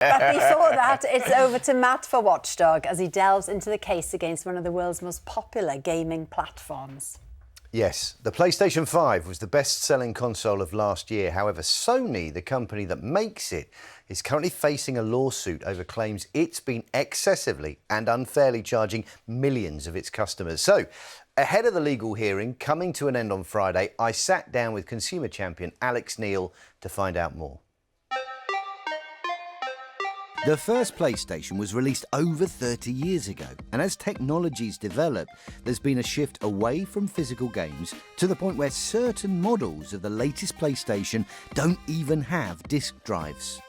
But before that, it's over to Matt for Watchdog as he delves into the case against one of the world's most popular gaming platforms. Yes, the PlayStation 5 was the best-selling console of last year. However, Sony, the company that makes it, is currently facing a lawsuit over claims it's been excessively and unfairly charging millions of its customers. So, ahead of the legal hearing coming to an end on Friday, I sat down with consumer champion Alex Neil to find out more. The first PlayStation was released over 30 years ago, and as technologies develop, there's been a shift away from physical games to the point where certain models of the latest PlayStation don't even have disc drives.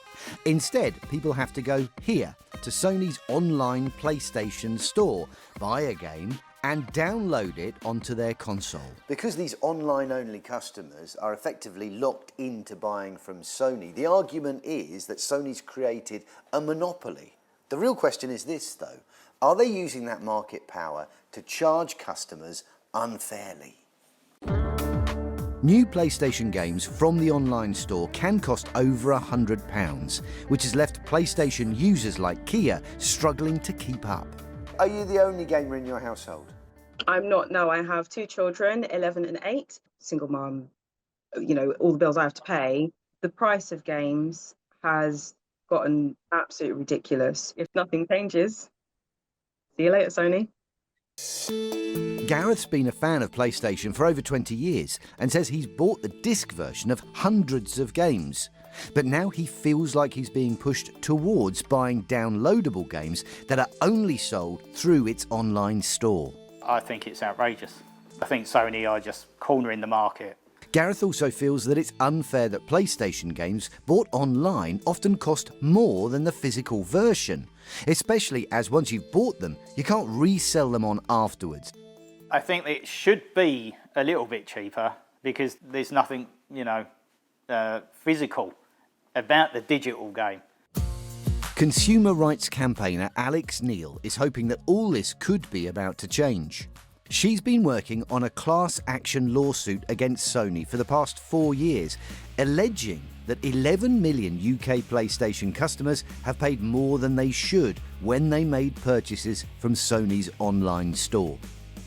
Instead, people have to go here to Sony's online PlayStation store, buy a game, and download it onto their console. Because these online-only customers are effectively locked into buying from Sony, the argument is that Sony's created a monopoly. The real question is this, though. Are they using that market power to charge customers unfairly? New PlayStation games from the online store can cost over £100, which has left PlayStation users like Kia struggling to keep up. Are you the only gamer in your household? I'm not, no. I have 2 children, 11 and 8, single mum, you know, all the bills I have to pay. The price of games has gotten absolutely ridiculous. If nothing changes, see you later, Sony. Gareth's been a fan of PlayStation for over 20 years and says he's bought the disc version of hundreds of games. But now he feels like he's being pushed towards buying downloadable games that are only sold through its online store. I think it's outrageous. I think Sony are just cornering the market. Gareth also feels that it's unfair that PlayStation games bought online often cost more than the physical version, especially as once you've bought them, you can't resell them on afterwards. I think it should be a little bit cheaper because there's nothing, physical about the digital game. Consumer rights campaigner Alex Neil is hoping that all this could be about to change. She's been working on a class action lawsuit against Sony for the past 4 years, alleging that 11 million UK PlayStation customers have paid more than they should when they made purchases from Sony's online store.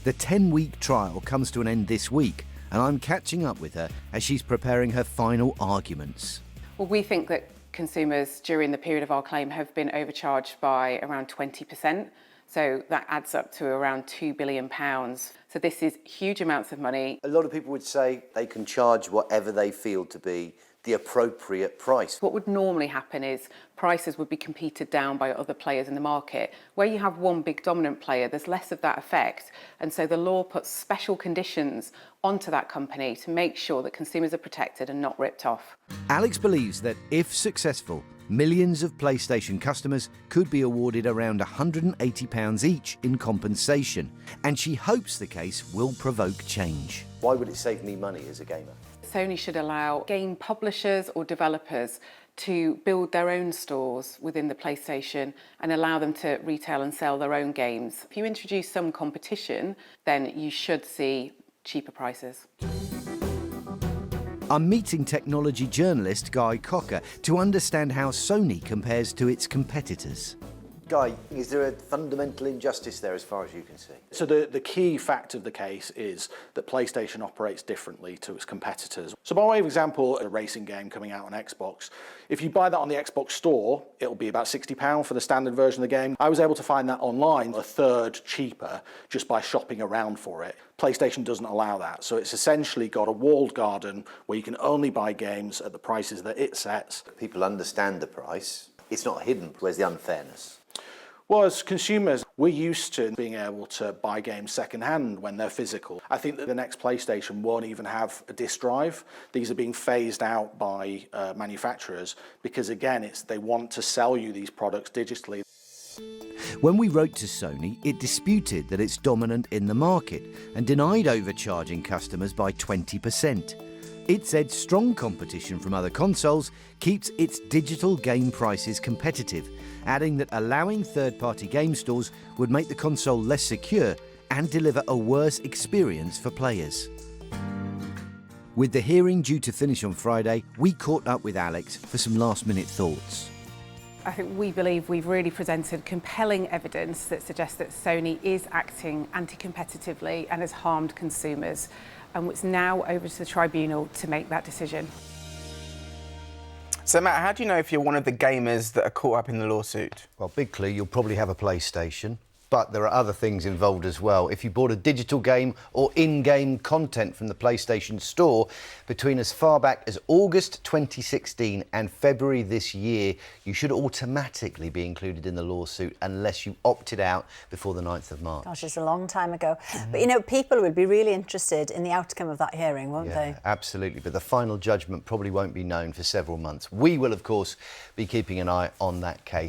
The 10-week trial comes to an end this week, and I'm catching up with her as she's preparing her final arguments. Well, we think that consumers during the period of our claim have been overcharged by around 20%. So that adds up to around £2 billion. So this is huge amounts of money. A lot of people would say they can charge whatever they feel to be the appropriate price. What would normally happen is prices would be competed down by other players in the market. Where you have one big dominant player, there's less of that effect. And so the law puts special conditions onto that company to make sure that consumers are protected and not ripped off. Alex believes that if successful, millions of PlayStation customers could be awarded around £180 each in compensation. And she hopes the case will provoke change. Why would it save me money as a gamer? Sony should allow game publishers or developers to build their own stores within the PlayStation and allow them to retail and sell their own games. If you introduce some competition, then you should see cheaper prices. I'm meeting technology journalist Guy Cocker to understand how Sony compares to its competitors. Guy, is there a fundamental injustice there as far as you can see? So the key fact of the case is that PlayStation operates differently to its competitors. So by way of example, a racing game coming out on Xbox, if you buy that on the Xbox store, it'll be about £60 for the standard version of the game. I was able to find that online a third cheaper just by shopping around for it. PlayStation doesn't allow that, so it's essentially got a walled garden where you can only buy games at the prices that it sets. People understand the price. It's not hidden. Where's the unfairness? Well, as consumers, we're used to being able to buy games second-hand when they're physical. I think that the next PlayStation won't even have a disc drive. These are being phased out by manufacturers because, again, they want to sell you these products digitally. When we wrote to Sony, it disputed that it's dominant in the market and denied overcharging customers by 20%. It said strong competition from other consoles keeps its digital game prices competitive, adding that allowing third-party game stores would make the console less secure and deliver a worse experience for players. With the hearing due to finish on Friday, we caught up with Alex for some last-minute thoughts. I think we believe we've really presented compelling evidence that suggests that Sony is acting anti-competitively and has harmed consumers. And it's now over to the tribunal to make that decision. So, Matt, how do you know if you're one of the gamers that are caught up in the lawsuit? Well, big clue, you'll probably have a PlayStation. But there are other things involved as well. If you bought a digital game or in-game content from the PlayStation Store between as far back as August 2016 and February this year, you should automatically be included in the lawsuit unless you opted out before the 9th of March. Gosh, it's a long time ago. But, you know, people would be really interested in the outcome of that hearing, won't they? Absolutely. But the final judgment probably won't be known for several months. We will, of course, be keeping an eye on that case.